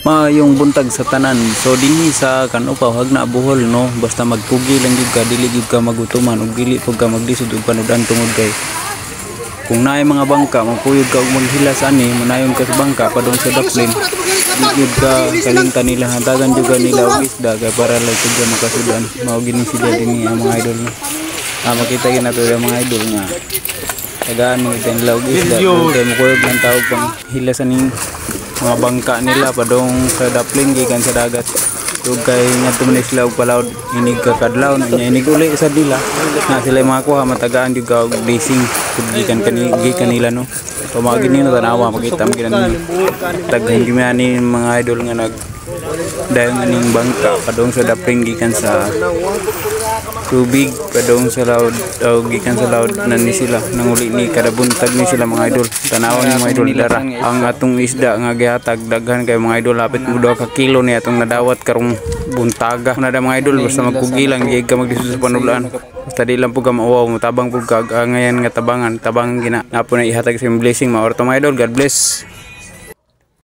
Maayong buntag sa tanan. So dinhi sa kanupaw hagna buhol no, basta magpugi lang gyud ka, dili gyud ka magutuman ug dili pud ka maglisod og panudan tungod kay kung naay mga bangka magpuyod ka og maghilas ani, manayon ka sa bangka padung sa daplin. Di gyud ka kalimtan nila, hatagan jud ka nila og isda kay para lang jud ka makasudan. Mao gini sila dinhi ang mga idol no. Makita gyud nato ang mga idol nga tagaan mo iten laog isda kay mukuyog lang tawag pang hilas aning mga bangka nila padong sa daplin gikan sa dagat. So kay ngadto man sila og palaod inig ka kadlaw nya inig uli sa dila na sila makakuha matagaan jud ka og blessing gikan kanila no. So mao gini na tanawa makita mo ginan taghan gyud mga idol nga nag dayon aning bangka padong sa daplin gikan sa tubig padong sa laod o gikan sa laod na ni sila nanguli ni kada buntag ni sila mga idol. Tanawon ni mga idol dara ang atong isda nga gihatag daghan kay mga idol lapit mo 2 ka kilo ni atong nadawat karong buntaga na mga idol basta magkugi lang gig ka magdisod sa panulaan basta di lang pud ka mauwaw mo tabang pud ka ngayan nga tabang gina apo na ihatag sa blessing mga idol. God bless.